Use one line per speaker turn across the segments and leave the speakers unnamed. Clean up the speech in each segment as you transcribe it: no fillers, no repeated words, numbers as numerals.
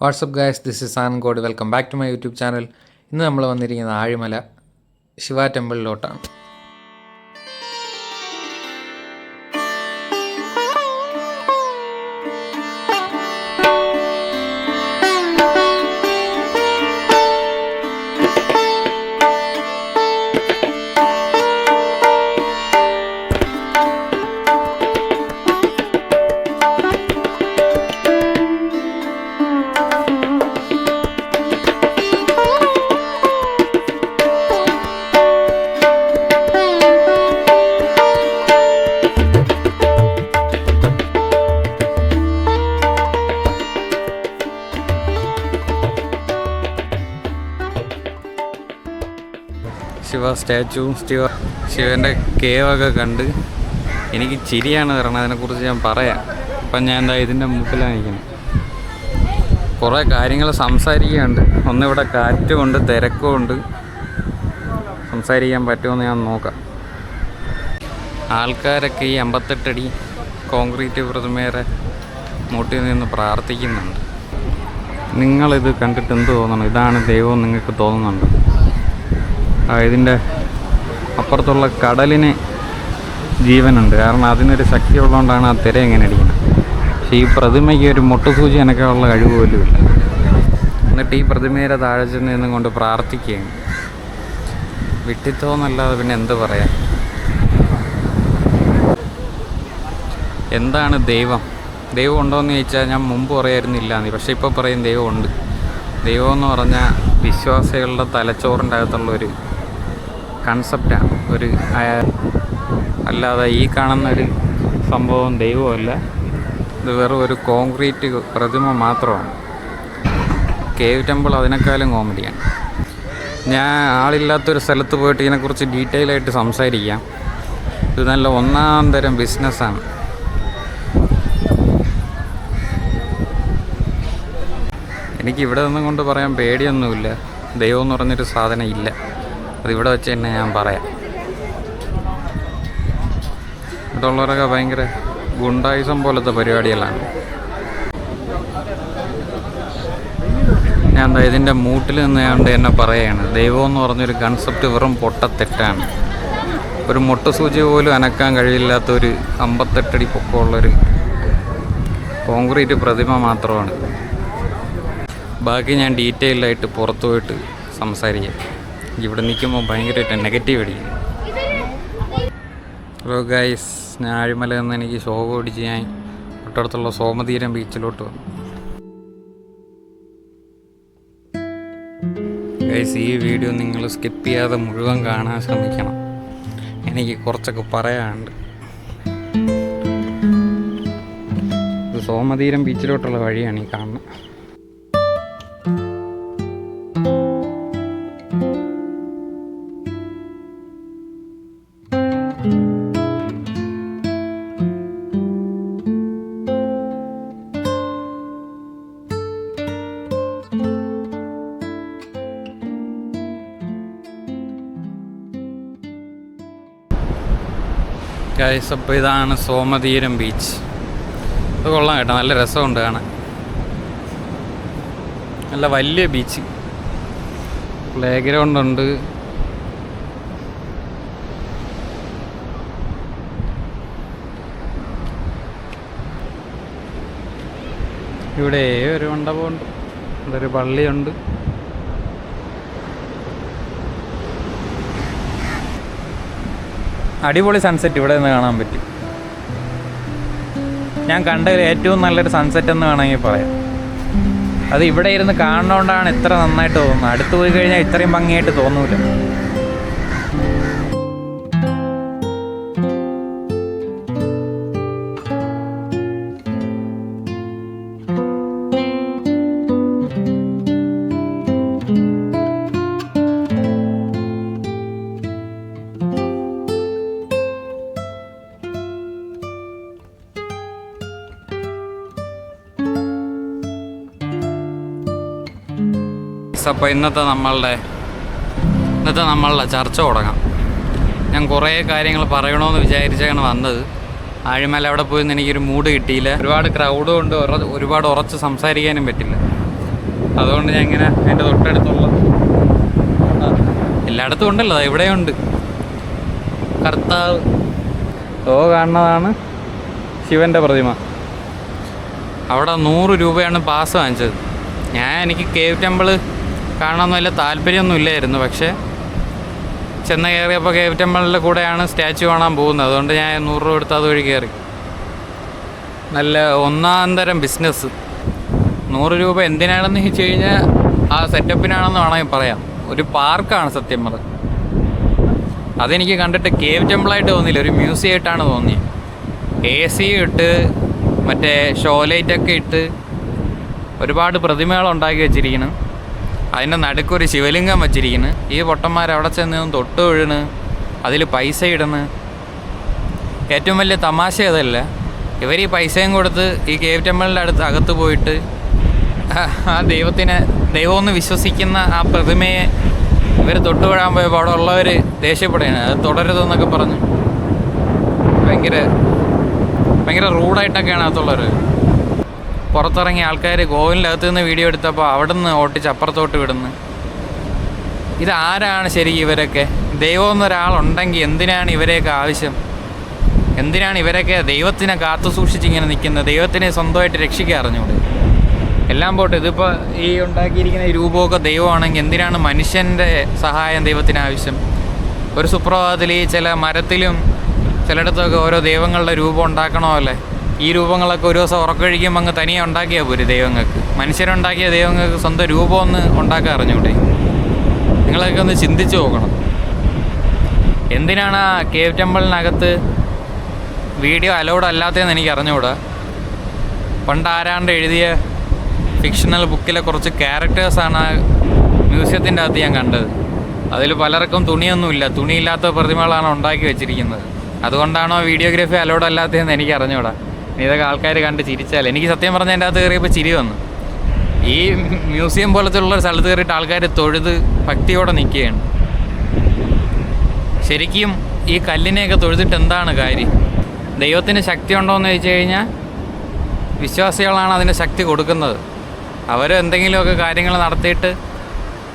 WhatsApp guys, this is Ancode. Welcome back to my YouTube channel. ഇന്ന് നമ്മൾ വന്നിരിക്കുന്നത് ആഴിമല ശിവ ടെമ്പിളിലോട്ടാണ്. ശിവ സ്റ്റാച്ചു, ശിവൻ്റെ കേവൊക്കെ കണ്ട് എനിക്ക് ചിരിയാണ് വരണത്. അതിനെക്കുറിച്ച് ഞാൻ പറയാം. അപ്പം ഞാൻ എന്താ ഇതിൻ്റെ മുമ്പിലാണ് നിൽക്കുന്നത്. കുറേ കാര്യങ്ങൾ സംസാരിക്കാനുണ്ട്. ഒന്നിവിടെ കാറ്റുമുണ്ട്, തിരക്കുമുണ്ട്. സംസാരിക്കാൻ പറ്റുമെന്ന് ഞാൻ നോക്കാം. ആൾക്കാരൊക്കെ ഈ 58 അടി കോൺക്രീറ്റ് പ്രതിമയുടെ മൂട്ടിൽ നിന്ന് പ്രാർത്ഥിക്കുന്നുണ്ട്. നിങ്ങളിത് കണ്ടിട്ട് എന്ത് തോന്നണം? ഇതാണ് ദൈവം നിങ്ങൾക്ക് തോന്നുന്നുണ്ട്? ഇതിൻ്റെ അപ്പുറത്തുള്ള കടലിന് ജീവനുണ്ട്. കാരണം അതിനൊരു ശക്തി ഉള്ളതുകൊണ്ടാണ് ആ തിര എങ്ങനെ അടിക്കുന്നത്. പക്ഷേ ഈ പ്രതിമയ്ക്ക് ഒരു മുട്ടുസൂചി എനക്കുള്ള കഴിവ് പോലുമില്ല. എന്നിട്ട് ഈ പ്രതിമയുടെ താഴെ ചെന്ന് നിന്നും കൊണ്ട് പ്രാർത്ഥിക്കുകയാണ്. വിട്ടിത്തോന്നല്ലാതെ പിന്നെ എന്ത് പറയാം? എന്താണ് ദൈവം? ദൈവം ഉണ്ടോയെന്ന് ചോദിച്ചാൽ ഞാൻ മുമ്പ് പറയായിരുന്നില്ല എന്ന്. പക്ഷേ ഇപ്പോൾ പറയും ദൈവമുണ്ട്. ദൈവം എന്ന് പറഞ്ഞാൽ വിശ്വാസികളുടെ തലച്ചോറിൻ്റെ അകത്തുള്ളൊരു കൺസെപ്റ്റാണ്. അല്ലാതെ ഈ കാണുന്നൊരു സംഭവം ദൈവമല്ല. ഇത് വെറും ഒരു കോൺക്രീറ്റ് പ്രതിമ മാത്രമാണ്. കേവ് ടെമ്പിൾ അതിനേക്കാളും കോമഡിയാണ്. ഞാൻ ആളില്ലാത്തൊരു സ്ഥലത്ത് പോയിട്ട് ഇതിനെക്കുറിച്ച് ഡീറ്റെയിൽ ആയിട്ട് സംസാരിക്കാം. ഇത് നല്ല ഒന്നാം തരം ബിസിനസ്സാണ്. എനിക്കിവിടെ നിന്നും കൊണ്ട് പറയാൻ പേടിയൊന്നുമില്ല. ദൈവം എന്ന് പറഞ്ഞൊരു സാധനം ഇല്ല. അതിവിടെ വെച്ച് തന്നെ ഞാൻ പറയാം. ഇതുള്ളവരൊക്കെ ഭയങ്കര ഗുണ്ടായിസം പോലത്തെ പരിപാടികളാണ്. ഞാൻ എന്താ ഇതിൻ്റെ മൂട്ടിൽ നിന്നുകൊണ്ട് എന്നെ പറയുകയാണ്. ദൈവം എന്ന് പറഞ്ഞൊരു കൺസെപ്റ്റ് വെറും പൊട്ടത്തെറ്റാണ്. ഒരു മുട്ടുസൂചി പോലും അനക്കാൻ കഴിയില്ലാത്തൊരു 58 അടി പൊക്കമുള്ളൊരു കോൺക്രീറ്റ് പ്രതിമ മാത്രമാണ്. ബാക്കി ഞാൻ ഡീറ്റെയിൽഡായിട്ട് പുറത്തു പോയിട്ട് സംസാരിക്കാം. ഇവിടെ നിൽക്കുമ്പോൾ ഭയങ്കരമായിട്ട് നെഗറ്റീവ് അടിക്കും. ഹലോ ഗൈസ്, ഞാൻ ആഴിമല നിന്ന് എനിക്ക് ശോകം ഓടിച്ച് ഞാൻ തൊട്ടടുത്തുള്ള സോമതീരം ബീച്ചിലോട്ട് വന്നു. ഗൈസ്, ഈ വീഡിയോ നിങ്ങൾ സ്കിപ്പ് ചെയ്യാതെ മുഴുവൻ കാണാൻ ശ്രമിക്കണം. എനിക്ക് കുറച്ചൊക്കെ പറയാനുണ്ട്. ഇത് സോമതീരം ബീച്ചിലോട്ടുള്ള വഴിയാണ് ഈ കാണുന്നത്. ഗൈസ്, അപ്പോൾ ഇതാണ് സോമതീരം ബീച്ച്. ഇത് കൊള്ളാം കേട്ടോ, നല്ല രസമുണ്ട് കാണാൻ. നല്ല വലിയ ബീച്ച്, പ്ലേ ഗ്രൗണ്ട് ഉണ്ട്. ഇവിടെ ഒരു മണ്ഡപമുണ്ട്, ഇവിടെ ഒരു പള്ളിയുണ്ട്. അടിപൊളി സൺസെറ്റ് ഇവിടെ നിന്ന് കാണാൻ പറ്റും. ഞാൻ കണ്ടതിൽ ഏറ്റവും നല്ലൊരു സൺസെറ്റ് എന്ന് വേണമെങ്കിൽ പറയാം. അത് ഇവിടെ ഇരുന്ന് കാണുന്നതുകൊണ്ടാണ് ഇത്ര നന്നായിട്ട് തോന്നുന്നത്. അടുത്ത് പോയി കഴിഞ്ഞാൽ ഇത്രയും ഭംഗിയായിട്ട് തോന്നൂല. അപ്പോൾ ഇന്നത്തെ നമ്മളുടെ ചർച്ച തുടങ്ങാം. ഞാൻ കുറേ കാര്യങ്ങൾ പറയണമെന്ന് വിചാരിച്ചാണ് വന്നത്. ആഴിമല അവിടെ പോയി എനിക്കൊരു മൂഡ് കിട്ടിയില്ല. ഒരുപാട് ക്രൗഡും ഉണ്ട്, ഒരുപാട് ഉറച്ച് സംസാരിക്കാനും പറ്റില്ല. അതുകൊണ്ട് ഞാൻ ഇങ്ങനെ എൻ്റെ തൊട്ടടുത്തുള്ള എല്ലായിടത്തും ഉണ്ടല്ലോ, ഇവിടെയുണ്ട് കർത്താവ്. കാണുന്നതാണ് ശിവൻ്റെ പ്രതിമ. അവിടെ 100 രൂപയാണ് പാസ് വാങ്ങിച്ചത്. എനിക്ക് കേവ് ടെമ്പിൾ കാണാൻ വലിയ താല്പര്യമൊന്നും ഇല്ലായിരുന്നു. പക്ഷേ ചെന്ന് കയറിയപ്പോൾ കേവ് ടെമ്പിളിൻ്റെ കൂടെയാണ് സ്റ്റാച്ചു കാണാൻ പോകുന്നത്. അതുകൊണ്ട് ഞാൻ 100 രൂപ എടുത്ത് അതുവഴി കയറി. നല്ല ഒന്നാം തരം ബിസിനസ്. 100 രൂപ എന്തിനാണെന്ന് ചോദിച്ചു കഴിഞ്ഞാൽ ആ സെറ്റപ്പിനാണെന്ന് വേണമെങ്കിൽ പറയാം. ഒരു പാർക്കാണ് സത്യം പറഞ്ഞത്. അതെനിക്ക് കണ്ടിട്ട് കേവ് ടെമ്പിളായിട്ട് തോന്നിയില്ല, ഒരു മ്യൂസിയം ആയിട്ടാണ് തോന്നിയത്. AC ഇട്ട് മറ്റേ ഷോ ലൈറ്റൊക്കെ ഇട്ട് ഒരുപാട് പ്രതിമകളുണ്ടാക്കി വെച്ചിരിക്കുന്നു. അതിൻ്റെ നടുക്കൊരു ശിവലിംഗം വെച്ചിരിക്കുന്നു. ഈ പൊട്ടന്മാർ അവിടെ ചെന്ന് തൊട്ട് വീഴുന്നു, അതിൽ പൈസ ഇടുന്നു. ഏറ്റവും വലിയ തമാശ അതല്ല, ഇവർ ഈ പൈസയും കൊടുത്ത് ഈ കേവ് ടെമ്പിളിൻ്റെ അകത്ത് പോയിട്ട് ആ ദൈവമെന്ന് വിശ്വസിക്കുന്ന ആ പ്രതിമയെ ഇവർ തൊട്ട് വീഴാൻ പോയപ്പോൾ അവിടെ ഉള്ളവർ ദേഷ്യപ്പെടുകയാണ്, അത് തുടരുതെന്നൊക്കെ പറഞ്ഞു. ഭയങ്കര റൂഡായിട്ടൊക്കെയാണ് അകത്തുള്ളവർ. പുറത്തിറങ്ങിയ ആൾക്കാർ കോവിലിനകത്ത് നിന്ന് വീഡിയോ എടുത്തപ്പോൾ അവിടെ നിന്ന് ഓട്ടിച്ച് അപ്പുറത്തോട്ട് വിടുന്നു. ഇതാരാണ് ശരിക്കും ഇവരൊക്കെ? ദൈവം എന്നൊരാളുണ്ടെങ്കിൽ എന്തിനാണ് ഇവരെയൊക്കെ ആവശ്യം? എന്തിനാണ് ഇവരൊക്കെ ദൈവത്തിനെ കാത്തു സൂക്ഷിച്ചിങ്ങനെ നിൽക്കുന്നത്? ദൈവത്തിനെ സ്വന്തമായിട്ട് രക്ഷിക്കാൻ അറിഞ്ഞൂടെ? എല്ലാം പോട്ടെ, ഇതിപ്പോൾ ഈ ഉണ്ടാക്കിയിരിക്കുന്ന ഈ രൂപമൊക്കെ ദൈവമാണെങ്കിൽ എന്തിനാണ് മനുഷ്യൻ്റെ സഹായം ദൈവത്തിന് ആവശ്യം? ഒരു സുപ്രഭാതത്തിൽ ഈ ചില മരത്തിലും ചിലയിടത്തൊക്കെ ഓരോ ദൈവങ്ങളുടെ രൂപം ഉണ്ടാക്കണമല്ലേ? ഈ രൂപങ്ങളൊക്കെ ഒരു ദിവസം ഉറക്കൊഴിക്കുമ്പോൾ അങ്ങ് തനിയെ ഉണ്ടാക്കിയാൽ പോരെ ദൈവങ്ങൾക്ക്? മനുഷ്യരുണ്ടാക്കിയ ദൈവങ്ങൾക്ക് സ്വന്തം രൂപമൊന്ന് ഉണ്ടാക്കാൻ അറിഞ്ഞൂടെ? നിങ്ങളൊക്കെ ഒന്ന് ചിന്തിച്ച് നോക്കണം. എന്തിനാണ് ആ കേവ് ടെമ്പിളിനകത്ത് വീഡിയോ അലൗഡ് അല്ലാത്തതെന്ന് എനിക്ക് അറിഞ്ഞുകൂടാ. പണ്ട് ആരാണ്ട് എഴുതിയ ഫിക്ഷണൽ ബുക്കിലെ കുറച്ച് ക്യാരക്ടേഴ്സാണ് ആ മ്യൂസിയത്തിൻ്റെ അകത്ത് ഞാൻ കണ്ടത്. അതിൽ പലർക്കും തുണിയൊന്നുമില്ല, തുണിയില്ലാത്ത പ്രതിമകളാണ് ഉണ്ടാക്കി വെച്ചിരിക്കുന്നത്. അതുകൊണ്ടാണോ വീഡിയോഗ്രാഫി അലൗഡ് അല്ലാത്തതെന്ന് എനിക്ക് അറിഞ്ഞുകൂടാ. ഇതൊക്കെ ആൾക്കാർ കണ്ട് ചിരിച്ചാൽ, എനിക്ക് സത്യം പറഞ്ഞാൽ എൻ്റെ അകത്ത് കയറിയപ്പോൾ ചിരി വന്നു. ഈ മ്യൂസിയം പോലത്തെ ഉള്ളൊരു സ്ഥലത്ത് കയറിയിട്ട് ആൾക്കാർ തൊഴുത് ഭക്തിയോടെ നിൽക്കുകയാണ്. ശരിക്കും ഈ കല്ലിനെയൊക്കെ തൊഴുതിട്ട് എന്താണ് കാര്യം? ദൈവത്തിന് ശക്തി ഉണ്ടോ എന്ന് ചോദിച്ചു കഴിഞ്ഞാൽ വിശ്വാസികളാണ് അതിന് ശക്തി കൊടുക്കുന്നത്. അവർ എന്തെങ്കിലുമൊക്കെ കാര്യങ്ങൾ നടത്തിയിട്ട്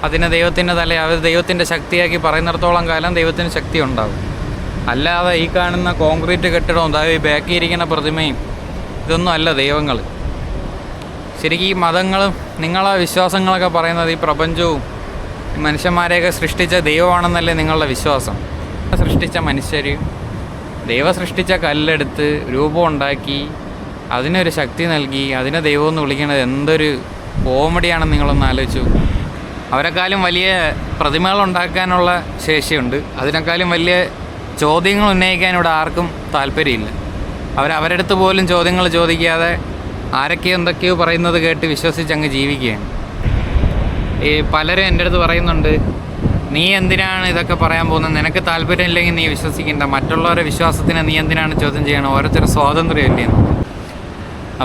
അതിനെ അവർ ദൈവത്തിൻ്റെ ശക്തിയാക്കി പറയുന്നിടത്തോളം കാലം ദൈവത്തിന് ശക്തി ഉണ്ടാകും. അല്ലാതെ ഈ കാണുന്ന കോൺക്രീറ്റ് കെട്ടിടവും ഈ ബാക്കിയിരിക്കുന്ന പ്രതിമയും ഇതൊന്നും അല്ല ദൈവങ്ങൾ. ശരിക്കും ഈ മതങ്ങളും നിങ്ങളെ വിശ്വാസങ്ങളൊക്കെ പറയുന്നത് ഈ പ്രപഞ്ചവും മനുഷ്യന്മാരെയൊക്കെ സൃഷ്ടിച്ച ദൈവമാണെന്നല്ലേ നിങ്ങളുടെ വിശ്വാസം? സൃഷ്ടിച്ച മനുഷ്യർ ദൈവം സൃഷ്ടിച്ച കല്ലെടുത്ത് രൂപം ഉണ്ടാക്കി അതിനൊരു ശക്തി നൽകി അതിനെ ദൈവമെന്ന് വിളിക്കുന്നത് എന്തൊരു കോമഡിയാണെന്ന് നിങ്ങളൊന്ന് ആലോചിച്ചു. അവരെക്കാളും വലിയ പ്രതിമകൾ ഉണ്ടാക്കാനുള്ള ശേഷിയുണ്ട്. അതിനേക്കാളും വലിയ ചോദ്യങ്ങൾ ഉന്നയിക്കാൻ ഇവിടെ ആർക്കും താല്പര്യമില്ല. അവരുടെ അടുത്ത് പോലും ചോദ്യങ്ങൾ ചോദിക്കാതെ ആരൊക്കെയോ എന്തൊക്കെയോ പറയുന്നത് കേട്ട് വിശ്വസിച്ചങ്ങ് ജീവിക്കുകയാണ്. ഈ പലരും എൻ്റെ അടുത്ത് പറയുന്നുണ്ട്, നീ എന്തിനാണ് ഇതൊക്കെ പറയാൻ പോകുന്നത്? നിനക്ക് താല്പര്യമില്ലെങ്കിൽ നീ വിശ്വസിക്കേണ്ട, മറ്റുള്ളവരുടെ വിശ്വാസത്തിനെ നീ എന്തിനാണ് ചോദ്യം ചെയ്യണം? ഓരോരുത്തർ സ്വാതന്ത്ര്യമില്ലേ?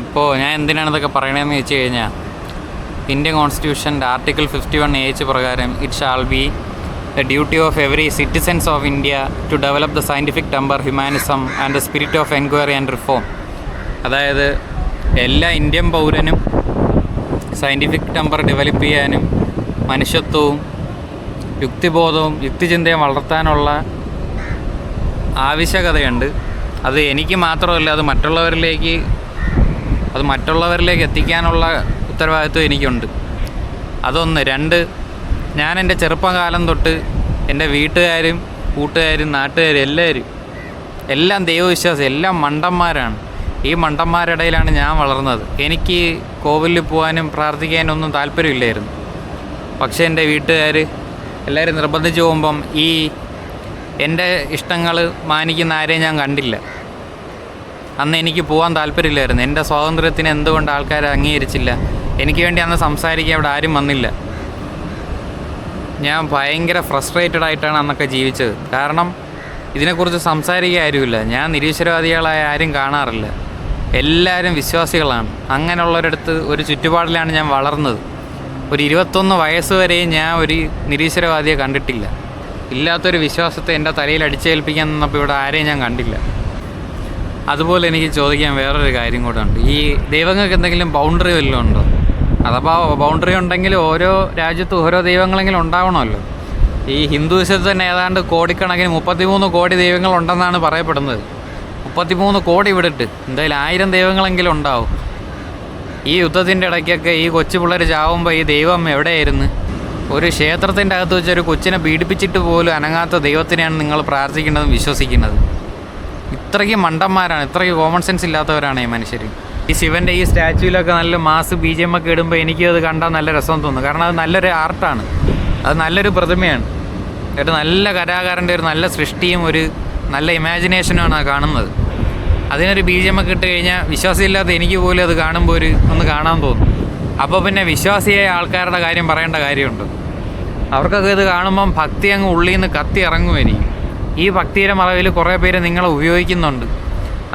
അപ്പോൾ ഞാൻ എന്തിനാണ് ഇതൊക്കെ പറയണതെന്ന് വെച്ച് കഴിഞ്ഞാൽ, ഇന്ത്യൻ കോൺസ്റ്റിറ്റ്യൂഷൻ്റെ ആർട്ടിക്കിൾ 51(h) പ്രകാരം it shall be the duty of every citizens of India to develop the scientific temper, humanism and the spirit of inquiry and reform. അതായത് എല്ലാ ഇന്ത്യൻ പൗരനും സയൻറ്റിഫിക് ടെമ്പർ ഡെവലപ്പ് ചെയ്യാനും മനുഷ്യത്വവും യുക്തിബോധവും യുക്തിചിന്തയും വളർത്താനുള്ള ആവശ്യകതയുണ്ട്. അത് എനിക്ക് മാത്രമല്ല, അത് മറ്റുള്ളവരിലേക്ക് എത്തിക്കാനുള്ള ഉത്തരവാദിത്വം എനിക്കുണ്ട്. അതൊന്ന്. രണ്ട്, ഞാൻ എൻ്റെ ചെറുപ്പകാലം തൊട്ട് എൻ്റെ വീട്ടുകാരും കൂട്ടുകാരും നാട്ടുകാരും എല്ലാം ദൈവവിശ്വാസം, എല്ലാം മണ്ടന്മാരാണ്. ഈ മണ്ടന്മാരുടെ ഇടയിലാണ് ഞാൻ വളർന്നത്. എനിക്ക് കോവിലിൽ പോകാനും പ്രാർത്ഥിക്കാനും ഒന്നും താല്പര്യമില്ലായിരുന്നു. പക്ഷേ എൻ്റെ വീട്ടുകാർ എല്ലാവരും നിർബന്ധിച്ച് പോകുമ്പം എൻ്റെ ഇഷ്ടങ്ങൾ മാനിക്കുന്ന ആരെയും ഞാൻ കണ്ടില്ല. അന്ന് എനിക്ക് പോകാൻ താല്പര്യമില്ലായിരുന്നു. എൻ്റെ സ്വാതന്ത്ര്യത്തിന് എന്തുകൊണ്ട് ആൾക്കാരെ അംഗീകരിച്ചില്ല? എനിക്ക് വേണ്ടി അന്ന് സംസാരിക്കാൻ ഇവിടെ ആരും വന്നില്ല. ഞാൻ ഭയങ്കര ഫ്രസ്ട്രേറ്റഡ് ആയിട്ടാണ് അന്നൊക്കെ ജീവിച്ചത്. കാരണം ഇതിനെക്കുറിച്ച് സംസാരിക്കാൻ ആരുമില്ല. ഞാൻ നിരീശ്വരവാദികളായ ആരും കാണാറില്ല. എല്ലാവരും വിശ്വാസികളാണ്. അങ്ങനെയുള്ളൊരിടത്ത് ഒരു ചുറ്റുപാടിലാണ് ഞാൻ വളർന്നത്. ഒരു 21 വയസ്സ് വരെയും ഞാൻ ഒരു നിരീശ്വരവാദിയെ കണ്ടിട്ടില്ല. ഇല്ലാത്തൊരു വിശ്വാസത്തെ എൻ്റെ തലയിൽ അടിച്ചേൽപ്പിക്കാൻ നിന്നപ്പോൾ ഇവിടെ ആരെയും ഞാൻ കണ്ടില്ല. അതുപോലെ എനിക്ക് ചോദിക്കാൻ വേറൊരു കാര്യം കൂടെ ഉണ്ട്. ഈ ദൈവങ്ങൾക്ക് എന്തെങ്കിലും ബൗണ്ടറി വല്ലതും ഉണ്ടോ? അതപ്പോൾ ബൗണ്ടറി ഉണ്ടെങ്കിൽ ഓരോ രാജ്യത്തും ഓരോ ദൈവങ്ങളെങ്കിലും ഉണ്ടാവണമല്ലോ. ഈ ഹിന്ദുവിസത്തിൽ തന്നെ ഏതാണ്ട് കോടിക്കണക്കിന് 33 കോടി ദൈവങ്ങളുണ്ടെന്നാണ് പറയപ്പെടുന്നത്. 33 കോടി വിട്ടിട്ട് എന്തായാലും 1000 ദൈവങ്ങളെങ്കിലും ഉണ്ടാവും. ഈ യുദ്ധത്തിൻ്റെ ഇടയ്ക്കൊക്കെ ഈ കൊച്ചു പിള്ളേർ ചാവുമ്പോൾ ഈ ദൈവം എവിടെയായിരുന്നു? ഒരു ക്ഷേത്രത്തിൻ്റെ അകത്ത് വെച്ച് ഒരു കൊച്ചിനെ പീഡിപ്പിച്ചിട്ട് പോലും അനങ്ങാത്ത ദൈവത്തിനെയാണ് നിങ്ങൾ പ്രാർത്ഥിക്കേണ്ടതും വിശ്വസിക്കുന്നത്. ഇത്രയ്ക്ക് മണ്ടന്മാരാണ്, ഇത്രയ്ക്ക് കോമൺ സെൻസ് ഇല്ലാത്തവരാണ് ഈ മനുഷ്യർ. ഈ ശിവൻ്റെ ഈ സ്റ്റാച്യൂലൊക്കെ നല്ല മാസ് BGM ഒക്കെ ഇടുമ്പോൾ എനിക്കത് കണ്ടാൽ നല്ല രസം തോന്നുന്നു. കാരണം അത് നല്ലൊരു ആർട്ടാണ്, അത് നല്ലൊരു പ്രതിമയാണ്, ഒരു നല്ല കലാകാരൻ്റെ ഒരു നല്ല സൃഷ്ടിയും ഒരു നല്ല ഇമാജിനേഷനുമാണ് ആ കാണുന്നത്. അതിനൊരു BGM ഒക്കെ ഇട്ട് കഴിഞ്ഞാൽ വിശ്വാസമില്ലാത്ത എനിക്ക് പോലും അത് കാണുമ്പോൾ ഒന്ന് കാണാൻ തോന്നും. അപ്പോൾ പിന്നെ വിശ്വാസിയായ ആൾക്കാരുടെ കാര്യം പറയേണ്ട കാര്യമുണ്ട്. അവർക്കൊക്കെ ഇത് കാണുമ്പം ഭക്തി അങ്ങ് ഉള്ളിൽ നിന്ന് കത്തി ഇറങ്ങുമായിരിക്കും. ഈ ഭക്തിയുടെ മറവിൽ കുറേ പേര് നിങ്ങളെ ഉപയോഗിക്കുന്നുണ്ട്.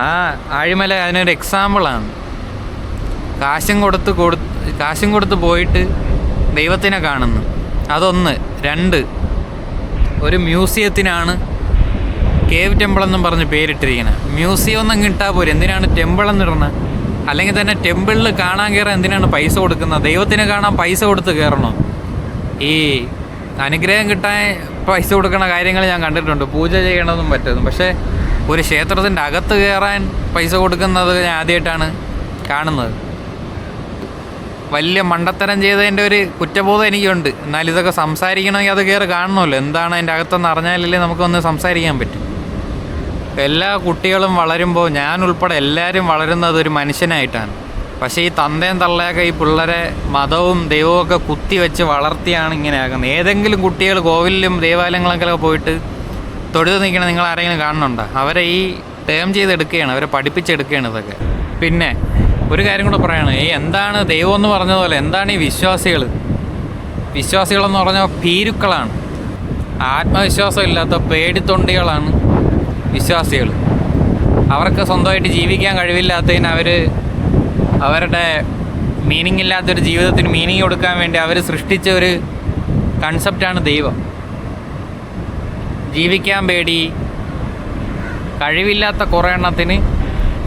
ആ ആഴിമല അതിനൊരു എക്സാമ്പിളാണ്. കാശും കൊടുത്ത് പോയിട്ട് ദൈവത്തിനെ കാണുന്നു. അതൊന്ന്. 2, ഒരു മ്യൂസിയത്തിനാണ് കേവ് ടെമ്പിൾ എന്നും പറഞ്ഞ് പേരിട്ടിരിക്കുന്നത്. മ്യൂസിയം ഒന്നും കിട്ടാൻ പോരും, എന്തിനാണ് ടെമ്പിൾ എന്നിടുന്നത്? അല്ലെങ്കിൽ തന്നെ ടെമ്പിളിൽ കാണാൻ കയറാൻ എന്തിനാണ് പൈസ കൊടുക്കുന്നത്? ദൈവത്തിനെ കാണാൻ പൈസ കൊടുത്ത് കയറണോ? ഈ അനുഗ്രഹം കിട്ടാൻ പൈസ കൊടുക്കുന്ന കാര്യങ്ങൾ ഞാൻ കണ്ടിട്ടുണ്ട്, പൂജ ചെയ്യണതും പറ്റുന്നു. പക്ഷേ ഒരു ക്ഷേത്രത്തിൻ്റെ അകത്ത് കയറാൻ പൈസ കൊടുക്കുന്നത് ഞാൻ ആദ്യമായിട്ടാണ് കാണുന്നത്. വലിയ മണ്ടത്തരം ചെയ്തതിൻ്റെ ഒരു കുറ്റബോധം എനിക്കുണ്ട്. എന്നാൽ ഇതൊക്കെ സംസാരിക്കണമെങ്കിൽ അത് കയറി കാണണമല്ലോ, എന്താണ് അതിൻ്റെ അകത്തെന്ന് അറിഞ്ഞാലല്ലേ നമുക്കൊന്ന് സംസാരിക്കാൻ പറ്റും. എല്ലാ കുട്ടികളും വളരുമ്പോൾ ഞാൻ ഉൾപ്പെടെ എല്ലാവരും വളരുന്നത് ഒരു മനുഷ്യനായിട്ടാണ്. പക്ഷേ ഈ തന്തയും തള്ളയൊക്കെ ഈ പിള്ളേരെ മതവും ദൈവവും ഒക്കെ കുത്തി വെച്ച് വളർത്തിയാണ് ഇങ്ങനെ ആക്കുന്നത്. ഏതെങ്കിലും കുട്ടികൾ കോവിലിലും ദേവാലയങ്ങളൊക്കെ പോയിട്ട് തൊഴുത് നിൽക്കണം നിങ്ങൾ ആരെങ്കിലും കാണുന്നുണ്ടോ? അവരെ ഈ ടേം ചെയ്തെടുക്കുകയാണ്, അവരെ പഠിപ്പിച്ചെടുക്കുകയാണ് ഇതൊക്കെ. പിന്നെ ഒരു കാര്യം കൂടെ പറയാണ്, ഈ എന്താണ് ദൈവം എന്ന് പറഞ്ഞതുപോലെ എന്താണ് ഈ വിശ്വാസികളെന്ന് പറഞ്ഞാൽ ഭീരുക്കളാണ്, ആത്മവിശ്വാസം ഇല്ലാത്ത പേടിത്തൊണ്ടികളാണ് വിശ്വാസികൾ. അവർക്ക് സ്വന്തമായിട്ട് ജീവിക്കാൻ കഴിവില്ലാത്തതിന് അവരുടെ മീനിങ് ഇല്ലാത്തൊരു ജീവിതത്തിന് മീനിങ് കൊടുക്കാൻ വേണ്ടി അവർ സൃഷ്ടിച്ച ഒരു കൺസെപ്റ്റാണ് ദൈവം. ജീവിക്കാൻ പേടി, കഴിവില്ലാത്ത കുറേ എണ്ണത്തിന്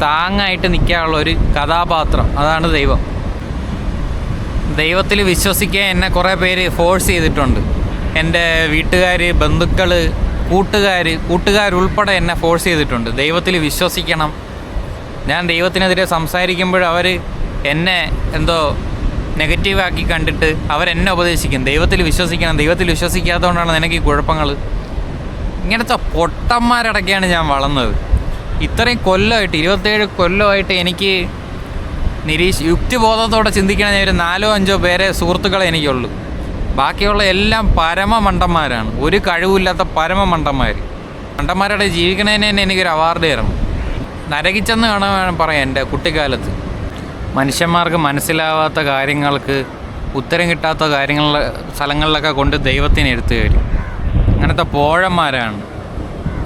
താങ്ങായിട്ട് നിൽക്കാനുള്ള ഒരു കഥാപാത്രം, അതാണ് ദൈവം. ദൈവത്തിൽ വിശ്വസിക്കാൻ എന്നെ കുറേ പേര് ഫോഴ്സ് ചെയ്തിട്ടുണ്ട്. എൻ്റെ വീട്ടുകാർ, ബന്ധുക്കൾ, കൂട്ടുകാരുൾപ്പെടെ എന്നെ ഫോഴ്സ് ചെയ്തിട്ടുണ്ട്. ദൈവത്തിൽ വിശ്വസിക്കണം. ഞാൻ ദൈവത്തിനെതിരെ സംസാരിക്കുമ്പോൾ അവർ എന്നെ എന്തോ നെഗറ്റീവാക്കി കണ്ടിട്ട് അവരെന്നെ ഉപദേശിക്കും, ദൈവത്തിൽ വിശ്വസിക്കണം. ദൈവത്തിൽ വിശ്വസിക്കാത്തതുകൊണ്ടാണ് നിനക്ക് ഈ കുഴപ്പങ്ങൾ. ഇങ്ങനത്തെ പൊട്ടന്മാരടക്കെയാണ് ഞാൻ വളർന്നത്. ഇത്രയും കൊല്ലമായിട്ട് 27 കൊല്ലമായിട്ട് എനിക്ക് യുക്തിബോധത്തോടെ ചിന്തിക്കണ ഒരു 4-5 പേരെ സുഹൃത്തുക്കളെ എനിക്കുള്ളൂ. ബാക്കിയുള്ള എല്ലാം പരമമണ്ടന്മാരാണ്, ഒരു കഴിവില്ലാത്ത മണ്ടന്മാരുടെ ജീവിക്കണതിന് തന്നെ എനിക്കൊരു അവാർഡ് തരണം. നരകിച്ചെന്ന് വേണം പറയാം. എൻ്റെ കുട്ടിക്കാലത്ത് മനുഷ്യന്മാർക്ക് മനസ്സിലാവാത്ത കാര്യങ്ങൾക്ക് ഉത്തരം കിട്ടാത്ത സ്ഥലങ്ങളിലൊക്കെ കൊണ്ട് ദൈവത്തിന് എടുത്തു വരും. അങ്ങനത്തെ പോഴന്മാരാണ്,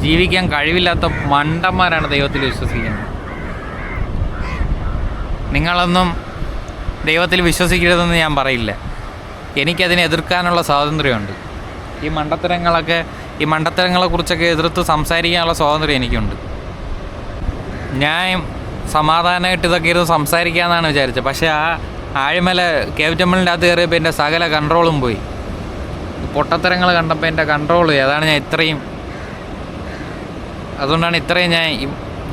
ജീവിക്കാൻ കഴിവില്ലാത്ത മണ്ടന്മാരാണ് ദൈവത്തിൽ വിശ്വസിക്കുന്നത്. നിങ്ങളൊന്നും ദൈവത്തിൽ വിശ്വസിക്കരുതെന്ന് ഞാൻ പറയില്ല. എനിക്കതിനെ എതിർക്കാനുള്ള സ്വാതന്ത്ര്യമുണ്ട്. ഈ മണ്ടത്തരങ്ങളെക്കുറിച്ചൊക്കെ എതിർത്ത് സംസാരിക്കാനുള്ള സ്വാതന്ത്ര്യം എനിക്കുണ്ട്. ഞാൻ സമാധാനമായിട്ട് ഇതൊക്കെ ഇരുന്ന് സംസാരിക്കാമെന്നാണ് വിചാരിച്ചത്. പക്ഷേ ആ ആഴിമല കേവ് ടെമ്പിളിൻ്റെ അകത്ത് കയറിയപ്പോൾ എൻ്റെ സകല കൺട്രോളും പോയി. പൊട്ടത്തരങ്ങൾ കണ്ടപ്പോൾ എൻ്റെ കൺട്രോൾ പോയി. അതുകൊണ്ടാണ് ഇത്രയും ഞാൻ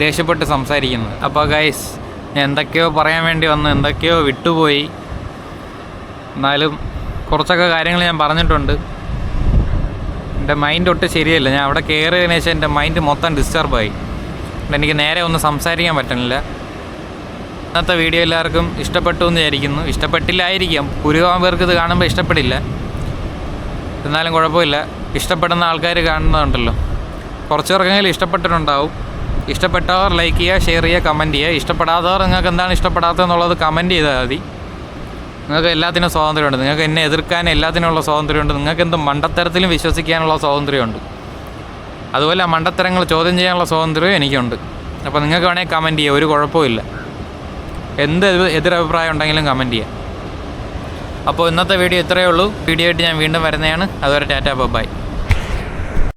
ദേഷ്യപ്പെട്ട് സംസാരിക്കുന്നത്. അപ്പോൾ ഗൈസ്, ഞാൻ എന്തൊക്കെയോ പറയാൻ വേണ്ടി വന്ന് എന്തൊക്കെയോ വിട്ടുപോയി. എന്നാലും കുറച്ചൊക്കെ കാര്യങ്ങൾ ഞാൻ പറഞ്ഞിട്ടുണ്ട്. എൻ്റെ മൈൻഡ് ഒട്ടും ശരിയല്ല. ഞാൻ അവിടെ കയറിയതിനു ശേഷം എൻ്റെ മൈൻഡ് മൊത്തം ഡിസ്റ്റർബായി. എനിക്ക് നേരെ ഒന്നും സംസാരിക്കാൻ പറ്റുന്നില്ല. ഇന്നത്തെ വീഡിയോ എല്ലാവർക്കും ഇഷ്ടപ്പെട്ടു എന്ന് വിചാരിക്കുന്നു. ഇഷ്ടപ്പെട്ടില്ലായിരിക്കാം, ഭൂരിഭാഗം പേർക്ക് ഇത് കാണുമ്പോൾ ഇഷ്ടപ്പെടില്ല. എന്നാലും കുഴപ്പമില്ല, ഇഷ്ടപ്പെടുന്ന ആൾക്കാർ കാണുന്നതുണ്ടല്ലോ. കുറച്ച് പേർക്കെങ്കിലും ഇഷ്ടപ്പെട്ടിട്ടുണ്ടാവും. ഇഷ്ടപ്പെട്ടവർ ലൈക്ക് ചെയ്യുക, ഷെയർ ചെയ്യുക, കമൻറ്റ് ചെയ്യുക. ഇഷ്ടപ്പെടാത്തവർ നിങ്ങൾക്ക് എന്താണ് ഇഷ്ടപ്പെടാത്തതെന്നുള്ളത് കമൻറ്റ് ചെയ്താൽ മതി. നിങ്ങൾക്ക് എല്ലാത്തിനും സ്വാതന്ത്ര്യമുണ്ട്. നിങ്ങൾക്ക് എന്നെ എതിർക്കാൻ എല്ലാത്തിനുള്ള സ്വാതന്ത്ര്യമുണ്ട്. നിങ്ങൾക്ക് എന്ത് മണ്ടത്തരത്തിലും വിശ്വസിക്കാനുള്ള സ്വാതന്ത്ര്യമുണ്ട്. അതുപോലെ ആ മണ്ടത്തരങ്ങൾ ചോദ്യം ചെയ്യാനുള്ള സ്വാതന്ത്ര്യവും എനിക്കുണ്ട്. അപ്പോൾ നിങ്ങൾക്ക് വേണമെങ്കിൽ കമൻറ്റ് ചെയ്യുക, ഒരു കുഴപ്പമില്ല. എന്ത് എതിരഭിപ്രായം ഉണ്ടെങ്കിലും കമൻറ്റ് ചെയ്യുക. അപ്പോൾ ഇന്നത്തെ വീഡിയോ ഇത്രയേ ഉള്ളൂ. വീഡിയോ ആയിട്ട് ഞാൻ വീണ്ടും വരുന്നതാണ്. അതുവരെ ടാറ്റാ ബൈ.